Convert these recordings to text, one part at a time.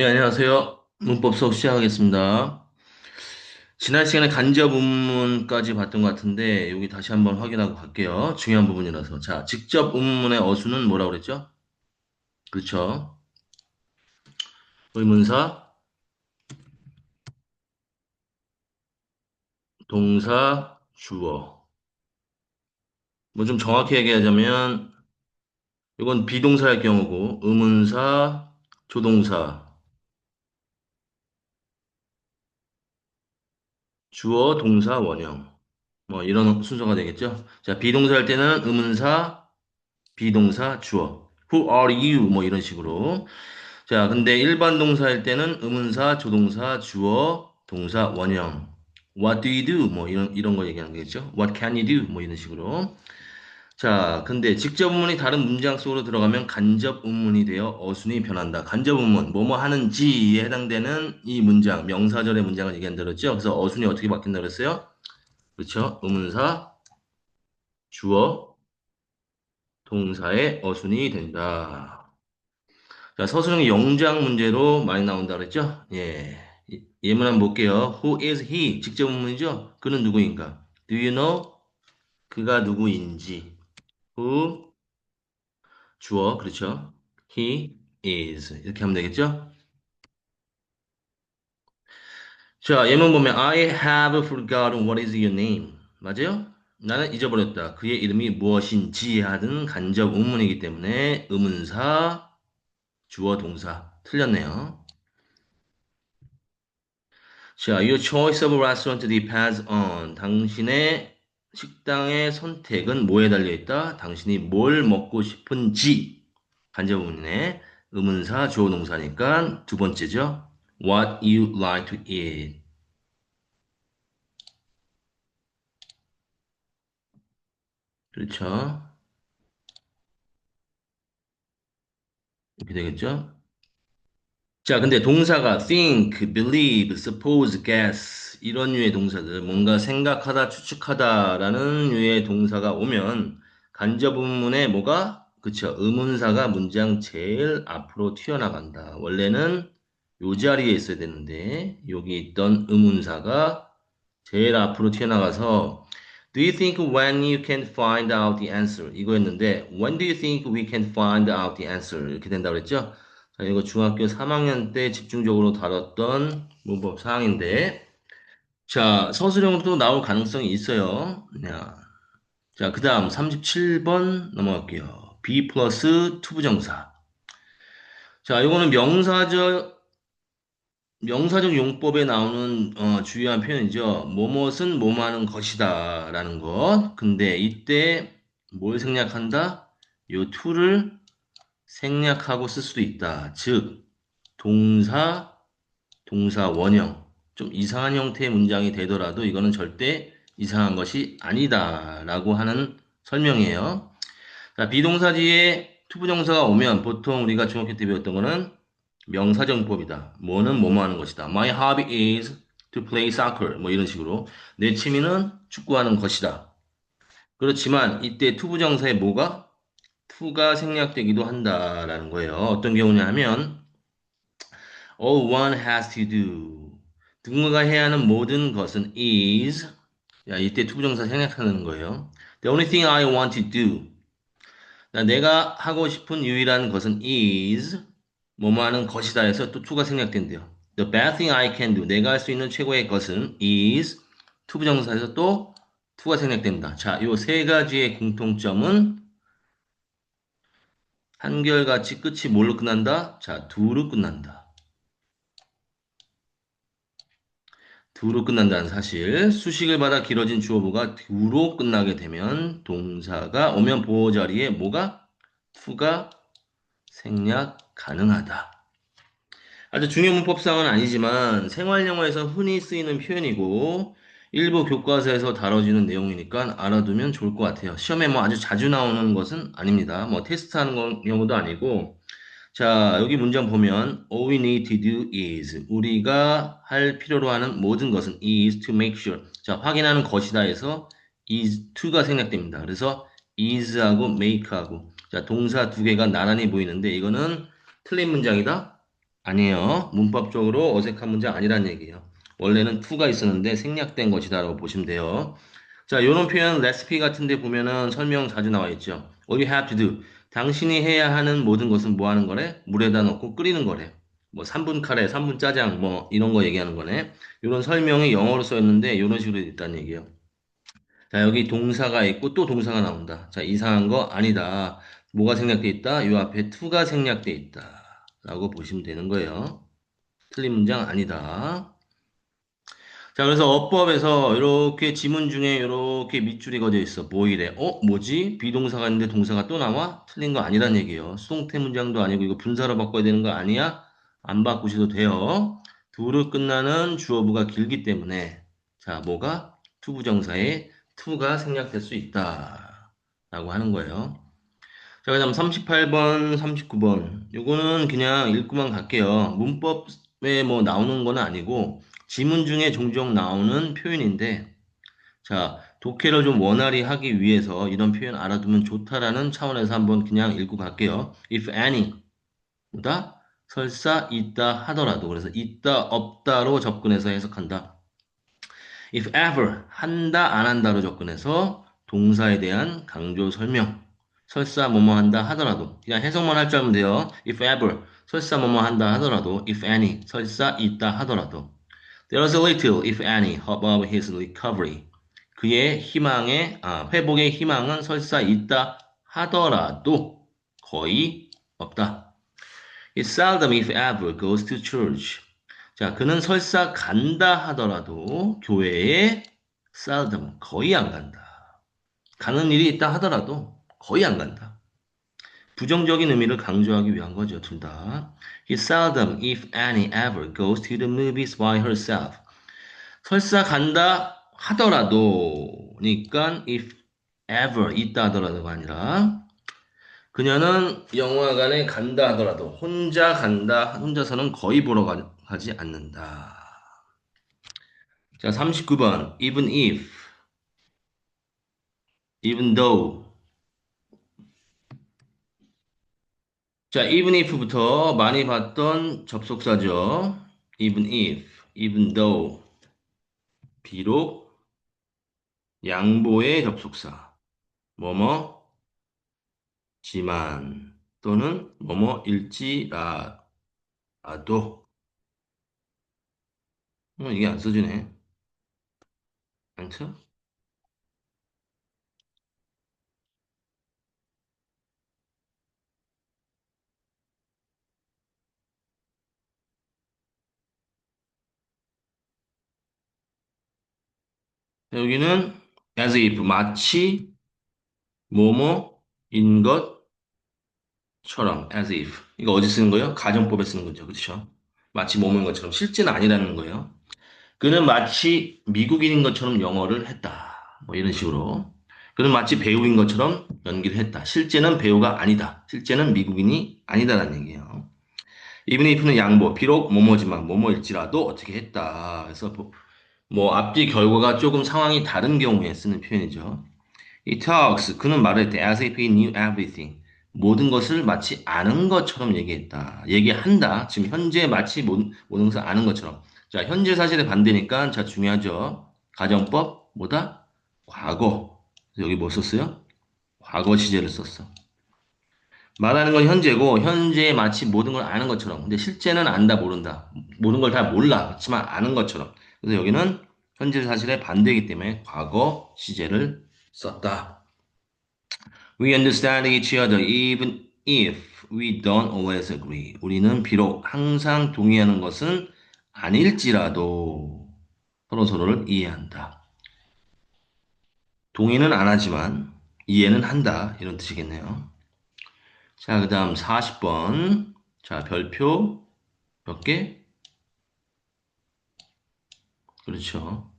네, 안녕하세요. 문법 수업 시작하겠습니다. 지난 시간에 간접 의문문까지 봤던 것 같은데, 여기 다시 한번 확인하고 갈게요. 중요한 부분이라서. 자, 직접 의문문의 어수는 뭐라고 그랬죠? 그렇죠. 의문사, 동사, 주어. 뭐 좀 정확히 얘기하자면, 이건 비동사일 경우고, 의문사, 조동사, 주어, 동사, 원형. 뭐 이런 순서가 되겠죠? 자, 비동사일 때는 의문사, 비동사, 주어. Who are you? 뭐 이런 식으로. 자, 근데 일반 동사일 때는 의문사, 조동사, 주어, 동사, 원형. What do you do? 뭐 이런 거 얘기하는 거겠죠? What can you do? 뭐 이런 식으로. 자, 근데 직접 의문이 다른 문장 속으로 들어가면 간접 의문이 되어 어순이 변한다. 간접 의문, 뭐뭐 하는지에 해당되는 이 문장, 명사절의 문장을 얘기한다 그랬죠? 그래서 어순이 어떻게 바뀐다 그랬어요? 그렇죠? 의문사, 주어, 동사의 어순이 된다. 자, 서술형이 영장 문제로 많이 나온다 그랬죠? 예. 예문 한번 볼게요. Who is he? 직접 문문이죠? 그는 누구인가? Do you know? 그가 누구인지. Who? 주어, 그렇죠? He is. 이렇게 하면 되겠죠? 자, 예문 보면 I have forgotten what is your name. 맞아요? 나는 잊어버렸다. 그의 이름이 무엇인지 하는 간접 의문이기 때문에 의문사, 주어, 동사. 틀렸네요. 자, your choice of restaurant depends on. 당신의 식당의 선택은 뭐에 달려 있다? 당신이 뭘 먹고 싶은지. 간접문이네. 의문사, 주어 동사니까 두 번째죠. What you like to eat. 그렇죠. 이렇게 되겠죠. 자, 근데 동사가 think, believe, suppose, guess 이런 류의 동사들 뭔가 생각하다, 추측하다라는 류의 동사가 오면 간접 의문에 뭐가 그쵸 의문사가 문장 제일 앞으로 튀어나간다. 원래는 요 자리에 있어야 되는데 여기 있던 의문사가 제일 앞으로 튀어나가서 Do you think when you can find out the answer 이거였는데 When do you think we can find out the answer 이렇게 된다고 그랬죠? 자, 이거 중학교 3학년 때 집중적으로 다뤘던 문법 사항인데, 자, 서술형으로 나올 가능성이 있어요. 자, 그 다음 37번 넘어갈게요. be 플러스 투부정사. 자, 이거는 명사적 용법에 나오는 주요한 표현이죠. 뭐뭇은 뭐뭐하는 것이다 라는 것. 근데 이때 뭘 생략한다? 요 to를 생략하고 쓸 수도 있다. 즉, 동사, 동사 원형. 좀 이상한 형태의 문장이 되더라도 이거는 절대 이상한 것이 아니다라고 하는 설명이에요. 자, 비동사 뒤에 투부정사가 오면 보통 우리가 중학교 때 배웠던 거는 명사정법이다. 뭐는 뭐뭐 하는 것이다. My hobby is to play soccer. 뭐 이런 식으로. 내 취미는 축구하는 것이다. 그렇지만 이때 투부정사의 뭐가? to가 생략되기도 한다라는 거예요. 어떤 경우냐 하면 all one has to do. 누군가가 해야 하는 모든 것은 is. 야, 이때 투부정사 생략하는 거예요. The only thing I want to do. 내가 하고 싶은 유일한 것은 is. 뭐뭐 하는 것이다 해서 또 to가 생략된대요. The best thing I can do. 내가 할 수 있는 최고의 것은 is. 투부정사에서 또 to가 생략된다. 자, 요 세 가지의 공통점은 한결같이 끝이 뭘로 끝난다? 자, do로 끝난다. do로 끝난다는 사실. 수식을 받아 길어진 주어보가 do로 끝나게 되면 동사가 오면 보호 자리에 뭐가? to가 생략 가능하다. 아주 중요 문법상은 아니지만 생활 영어에서 흔히 쓰이는 표현이고 일부 교과서에서 다뤄지는 내용이니까 알아두면 좋을 것 같아요. 시험에 뭐 아주 자주 나오는 것은 아닙니다. 뭐 테스트하는 경우도 아니고 자, 여기 문장 보면 all we need to do is 우리가 할 필요로 하는 모든 것은 is to make sure. 자, 확인하는 것이다 해서 is to가 생략됩니다. 그래서 is하고 make하고 자, 동사 두 개가 나란히 보이는데 이거는 틀린 문장이다. 아니에요. 문법적으로 어색한 문장 아니란 얘기예요. 원래는 to가 있었는데 생략된 것이다라고 보시면 돼요. 자, 이런 표현 레시피 같은 데 보면은 설명 자주 나와 있죠. All you have to do. 당신이 해야 하는 모든 것은 뭐 하는 거래? 물에다 넣고 끓이는 거래. 뭐 3분 카레, 3분 짜장 뭐 이런 거 얘기하는 거네. 이런 설명이 영어로 써 있는데 이런 식으로 돼 있다는 얘기예요. 자, 여기 동사가 있고 또 동사가 나온다. 자, 이상한 거 아니다. 뭐가 생략돼 있다? 요 앞에 to가 생략돼 있다. 라고 보시면 되는 거예요. 틀린 문장 아니다. 자, 그래서 어법에서 이렇게 지문 중에 이렇게 밑줄이 그어져 있어. 뭐 이래? 뭐지? 비동사가 있는데 동사가 또 나와? 틀린 거 아니란 얘기예요. 수동태 문장도 아니고 이거 분사로 바꿔야 되는 거 아니야? 안 바꾸셔도 돼요. do로 끝나는 주어부가 길기 때문에 자, 뭐가? 투부정사에 to가 생략될 수 있다. 라고 하는 거예요. 자, 그다음 38번, 39번. 요거는 그냥 읽고만 갈게요. 문법에 뭐 나오는 건 아니고 지문 중에 종종 나오는 표현인데 자, 독해를 좀 원활히 하기 위해서 이런 표현 알아두면 좋다라는 차원에서 한번 그냥 읽고 갈게요. If any, 보다 설사 있다 하더라도 그래서 있다 없다로 접근해서 해석한다. If ever 한다 안 한다로 접근해서 동사에 대한 강조 설명. 설사 뭐뭐 한다 하더라도 그냥 해석만 할 줄 알면 돼요. If ever 설사 뭐뭐 한다 하더라도 if any 설사 있다 하더라도 There is a little if any hope of his recovery. 그의 회복의 희망은 설사 있다 하더라도 거의 없다. He seldom if ever goes to church. 자, 그는 설사 간다 하더라도 교회에 seldom 거의 안 간다. 가는 일이 있다 하더라도 거의 안 간다. 부정적인 의미를 강조하기 위한 거죠, 둘 다. He seldom, if any, ever goes to the movies by herself. 설사 간다 하더라도, 니까 if ever 있다 하더라도가 아니라 그녀는 영화관에 간다 하더라도 혼자 간다, 혼자서는 거의 보러 가지 않는다. 자, 39번. Even if, even though. 자, even if부터 많이 봤던 접속사죠. even if, even though. 비록, 양보의 접속사. 뭐뭐지만 또는 뭐뭐일지라도. 이게 안 써지네. 안 쳐? 여기는 as if, 마치 뭐뭐인 것처럼 as if. 이거 어디 쓰는 거예요? 가정법에 쓰는 거죠. 그렇죠? 마치 뭐뭐인 것처럼 실제는 아니라는 거예요. 그는 마치 미국인인 것처럼 영어를 했다. 뭐 이런 식으로. 그는 마치 배우인 것처럼 연기를 했다. 실제는 배우가 아니다. 실제는 미국인이 아니다라는 얘기예요. even if는 양보, 비록 뭐뭐지만 뭐뭐일지라도 어떻게 했다. 그래서 뭐 앞뒤 결과가 조금 상황이 다른 경우에 쓰는 표현이죠. He talks. 그는 말할 때 as if he knew everything. 모든 것을 마치 아는 것처럼 얘기했다. 얘기한다. 지금 현재 마치 모든 것을 아는 것처럼. 자, 현재 사실의 반대니까 자, 중요하죠. 가정법 뭐다? 과거. 여기 뭐 썼어요? 과거 시제를 썼어. 말하는 건 현재고 현재에 마치 모든 걸 아는 것처럼. 근데 실제는 안다 모른다. 모든 걸 다 몰라. 그렇지만 아는 것처럼. 그래서 여기는 현재 사실의 반대이기 때문에 과거 시제를 썼다. We understand each other even if we don't always agree. 우리는 비록 항상 동의하는 것은 아닐지라도 서로서로를 이해한다. 동의는 안 하지만 이해는 한다. 이런 뜻이겠네요. 자, 그 다음 40번. 자, 별표 몇 개? 그렇죠.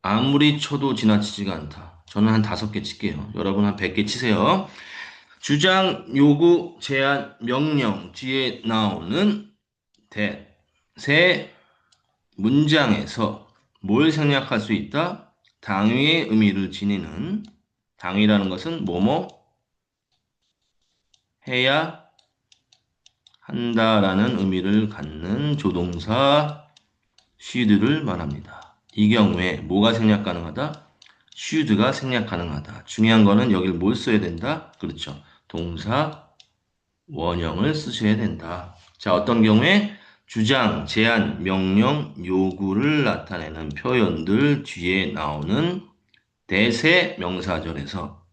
아무리 쳐도 지나치지가 않다. 저는 한 5개 칠게요. 여러분 한 100개 치세요. 주장, 요구, 제안, 명령 뒤에 나오는 세 문장에서 뭘 생략할 수 있다? 당위의 의미를 지니는 당위라는 것은 뭐뭐 해야 한다라는 의미를 갖는 조동사 should를 말합니다. 이 경우에 뭐가 생략 가능하다? should가 생략 가능하다. 중요한 거는 여기를 뭘 써야 된다? 그렇죠. 동사 원형을 쓰셔야 된다. 자, 어떤 경우에 주장, 제안, 명령, 요구를 나타내는 표현들 뒤에 나오는 대세 명사절에서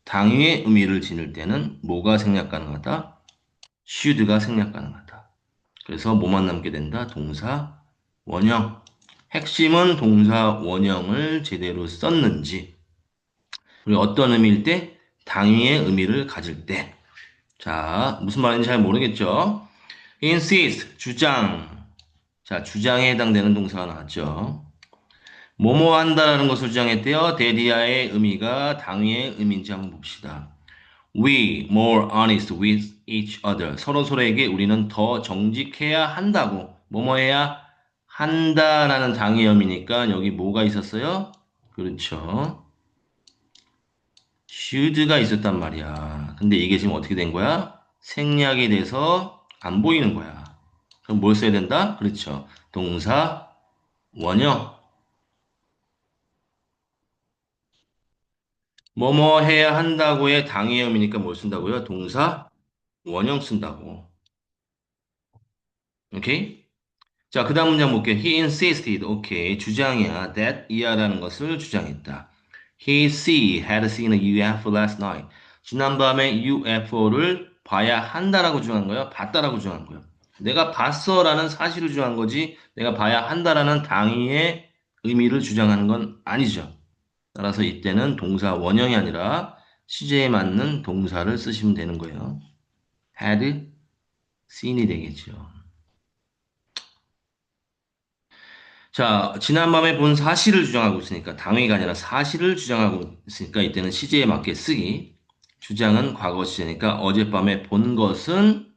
당위의 의미를 지닐 때는 뭐가 생략 가능하다? should가 생략 가능하다. 그래서 뭐만 남게 된다? 동사 원형. 핵심은 동사 원형을 제대로 썼는지, 그리고 어떤 의미일 때? 당위의 의미를 가질 때. 자, 무슨 말인지 잘 모르겠죠? insist, 주장. 자, 주장에 해당되는 동사가 나왔죠. 뭐뭐 한다라는 것을 주장했대요. 데디아의 의미가 당위의 의미인지 한번 봅시다. We more honest with each other. 서로 서로에게 우리는 더 정직해야 한다고. 뭐뭐 해야 한다라는 당위의 의미니까 여기 뭐가 있었어요? 그렇죠. should가 있었단 말이야. 근데 이게 지금 어떻게 된 거야? 생략이 돼서 안 보이는 거야. 그럼 뭘 써야 된다? 그렇죠. 동사 원형. 뭐뭐 해야 한다고의 당위의 의미니까 뭘 쓴다고요? 동사 원형 쓴다고. 오케이? 자, 그 다음 문장 볼게요. He insisted. 오케이. 주장이야. That 이하라는 것을 주장했다. She had seen a UFO last night. 지난밤에 UFO를 봐야 한다라고 주장한 거야? 봤다라고 주장한 거야? 내가 봤어라는 사실을 주장한 거지, 내가 봐야 한다라는 당위의 의미를 주장하는 건 아니죠. 따라서 이때는 동사 원형이 아니라 시제에 맞는 동사를 쓰시면 되는 거예요. had seen이 되겠죠. 자, 지난밤에 본 사실을 주장하고 있으니까 당위가 아니라 사실을 주장하고 있으니까 이때는 시제에 맞게 쓰기. 주장은 과거 시제니까 어젯밤에 본 것은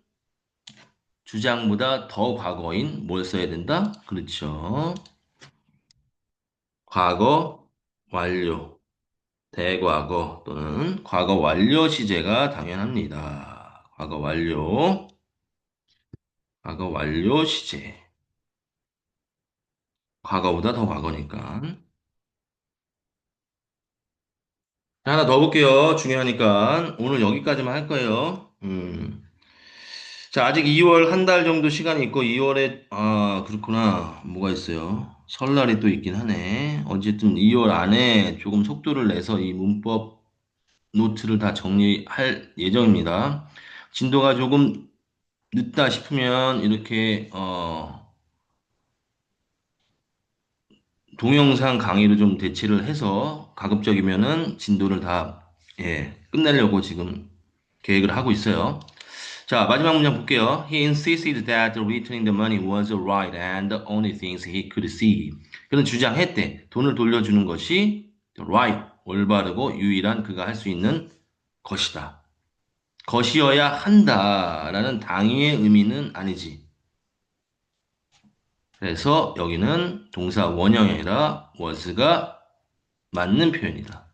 주장보다 더 과거인 뭘 써야 된다? 그렇죠. 과거 완료, 대과거 또는 과거 완료 시제가 당연합니다. 과거 완료 시제. 과거보다 더 과거니까. 자, 하나 더 볼게요. 중요하니까. 오늘 여기까지만 할 거예요. 자, 아직 2월 한 달 정도 시간이 있고, 2월에, 그렇구나. 뭐가 있어요? 설날이 또 있긴 하네. 어쨌든 2월 안에 조금 속도를 내서 이 문법 노트를 다 정리할 예정입니다. 진도가 조금 늦다 싶으면 이렇게, 동영상 강의로 좀 대체를 해서 가급적이면은 진도를 다, 예, 끝내려고 지금 계획을 하고 있어요. 자, 마지막 문장 볼게요. He insisted that returning the money was right and the only things he could see. 그는 주장했대. 돈을 돌려주는 것이 right, 올바르고 유일한 그가 할 수 있는 것이다. 것이어야 한다라는 당위의 의미는 아니지. 그래서 여기는 동사 원형이 아니라 was가 맞는 표현이다.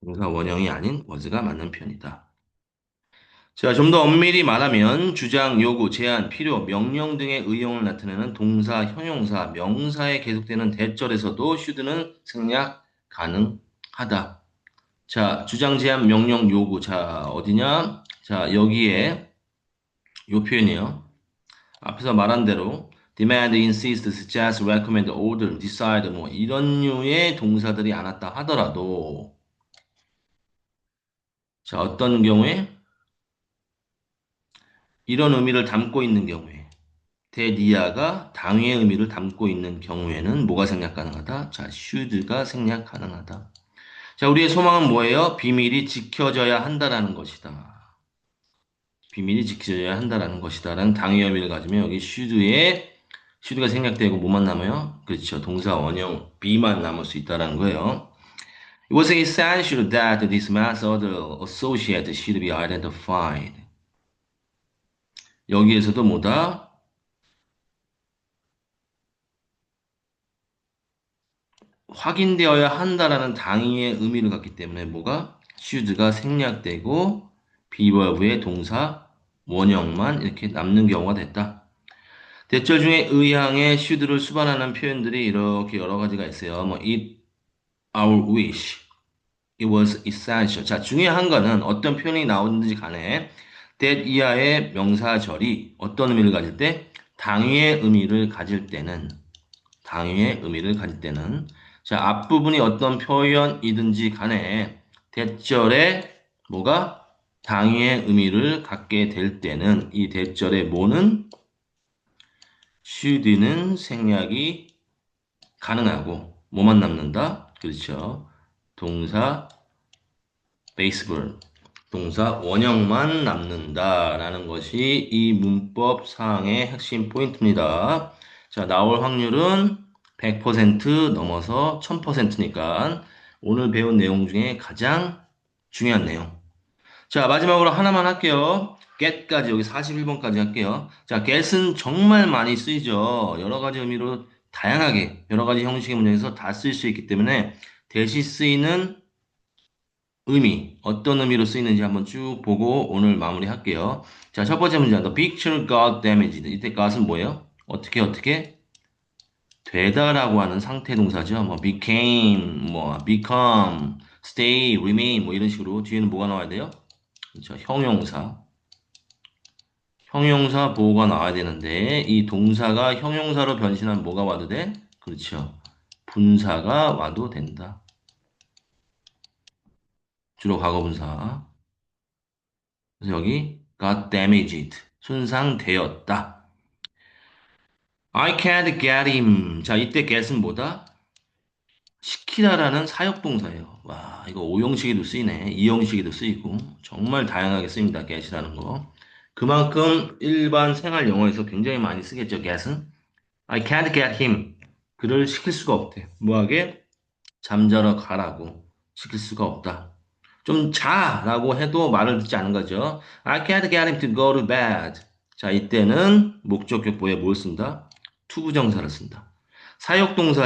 동사 원형이 아닌 was가 맞는 표현이다. 자, 좀 더 엄밀히 말하면 주장, 요구, 제안, 필요, 명령 등의 의용을 나타내는 동사, 형용사, 명사에 계속되는 대절에서도 should는 생략 가능하다. 자, 주장, 제안, 명령, 요구. 자, 어디냐? 자, 여기에 요 표현이에요. 앞에서 말한 대로 demand, insist, suggest, recommend, order, decide 뭐 이런 류의 동사들이 안 왔다 하더라도 자, 어떤 경우에 이런 의미를 담고 있는 경우에 대니아가 당위의 의미를 담고 있는 경우에는 뭐가 생략 가능하다? 자, should가 생략 가능하다. 자, 우리의 소망은 뭐예요? 비밀이 지켜져야 한다라는 것이다. 비밀이 지켜져야 한다라는 것이다. 라는 당위의 의미를 가지면 여기 should가 생략되고 뭐만 남아요? 그렇죠. 동사 원형 be만 남을 수 있다라는 거예요. It was essential that this method associate should be identified. 여기에서도 뭐다? 확인되어야 한다라는 당위의 의미를 갖기 때문에 뭐가? should가 생략되고 비벌브의 동사 원형만 이렇게 남는 경우가 됐다. 대절 중에 의향의 should를 수반하는 표현들이 이렇게 여러 가지가 있어요. 뭐 eat our wish, it was essential. 자, 중요한 거는 어떤 표현이 나오는지 간에 that 이하의 명사절이 어떤 의미를 가질 때 당위의 의미를 가질 때는 당위의 의미를 가질 때는 자, 앞부분이 어떤 표현이든지 간에 대절에 뭐가 당위의 의미를 갖게 될 때는 이 대절의 뭐는 should는 생략이 가능하고 뭐만 남는다? 그렇죠. 동사 베이스볼 동사 원형만 남는다라는 것이 이 문법 사항의 핵심 포인트입니다. 자, 나올 확률은 100% 넘어서 1000%니까 오늘 배운 내용 중에 가장 중요한 내용. 자, 마지막으로 하나만 할게요. get까지 여기 41번까지 할게요. 자, get은 정말 많이 쓰이죠. 여러 가지 의미로 다양하게 여러 가지 형식의 문장에서 다 쓸 수 있기 때문에 대시 쓰이는 의미, 어떤 의미로 쓰이는지 한번 쭉 보고 오늘 마무리할게요. 자, 첫 번째 문제. The picture got damaged. 이때 got은 뭐예요? 어떻게? 되다라고 하는 상태 동사죠. 뭐 became, 뭐 become, stay, remain 뭐 이런 식으로 뒤에는 뭐가 나와야 돼요? 그렇죠. 형용사. 형용사 보호가 나와야 되는데 이 동사가 형용사로 변신하면 뭐가 와도 돼? 그렇죠. 분사가 와도 된다. 주로 과거 분사. 그래서 여기 got damaged. 손상되었다. I can't get him. 자, 이때 get은 뭐다? 시키다라는 사역동사예요. 와, 이거 오형식에도 쓰이네. 이형식에도 쓰이고. 정말 다양하게 쓰입니다. get이라는 거. 그만큼 일반 생활 영어에서 굉장히 많이 쓰겠죠, get은. I can't get him. 그를 시킬 수가 없대. 뭐하게? 잠자러 가라고 시킬 수가 없다. 좀 자라고 해도 말을 듣지 않은 거죠. I can't get him to go to bed. 자, 이때는 목적격보에 뭘 쓴다? 투부정사를 쓴다. 사역동사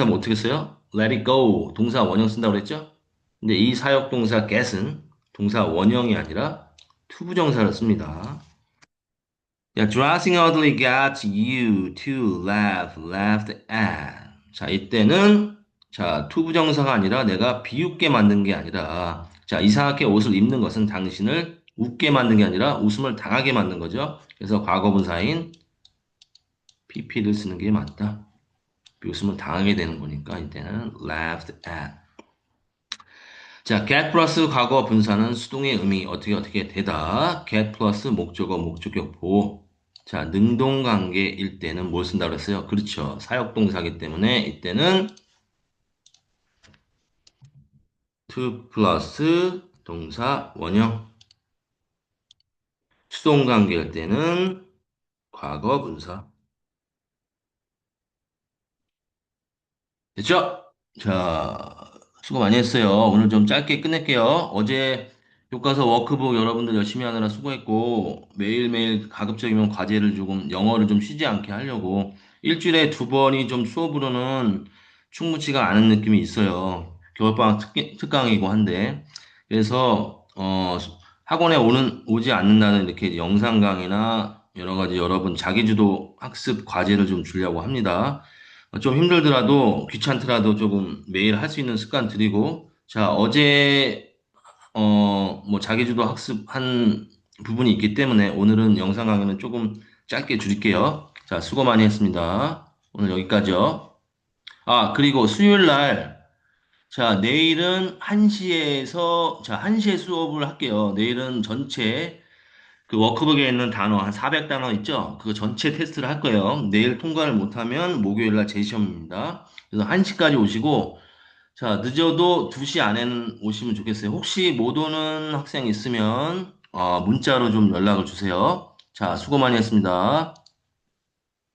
뭐 어떻게 써요? Let it go. 동사 원형 쓴다고 그랬죠? 근데 이 사역동사 get은 동사 원형이 아니라 투부정사를 씁니다. 야, dressing oddly got you to laughed at. 자, 이때는 자, 투부정사가 아니라 내가 비웃게 만든 게 아니라 자, 이상하게 옷을 입는 것은 당신을 웃게 만든 게 아니라 웃음을 당하게 만든 거죠. 그래서 과거분사인 pp를 쓰는 게 맞다. 웃음을 당하게 되는 거니까 이때는 laughed at. 자, get 플러스 과거 분사는 수동의 의미 어떻게 되다. get 플러스 목적어 목적격 보호. 자, 능동관계일 때는 뭘 쓴다고 그랬어요? 그렇죠. 사역동사기 때문에 이때는 to 플러스 동사 원형. 수동관계일 때는 과거 분사. 됐죠? 자, 수고 많이 했어요. 오늘 좀 짧게 끝낼게요. 어제 교과서 워크북 여러분들 열심히 하느라 수고했고, 매일매일 가급적이면 과제를 조금, 영어를 좀 쉬지 않게 하려고, 일주일에 두 번이 좀 수업으로는 충분치가 않은 느낌이 있어요. 겨울방학 특강이고 한데. 그래서, 학원에 오지 않는 날은 이렇게 영상 강의나 여러 가지 여러분 자기주도 학습 과제를 좀 주려고 합니다. 좀 힘들더라도 귀찮더라도 조금 매일 할 수 있는 습관 들이고 자 어제 뭐 자기주도 학습한 부분이 있기 때문에 오늘은 영상 강의는 조금 짧게 줄일게요. 자 수고 많이 했습니다. 오늘 여기까지요. 아 그리고 수요일 날 자 내일은 1시에서 자 1시에 수업을 할게요. 내일은 전체 그 워크북에 있는 단어 한 400단어 있죠? 그거 전체 테스트를 할 거예요. 내일 통과를 못하면 목요일 날 재시험입니다. 그래서 1시까지 오시고 자, 늦어도 2시 안에는 오시면 좋겠어요. 혹시 못 오는 학생 있으면 문자로 좀 연락을 주세요. 자, 수고 많이 했습니다.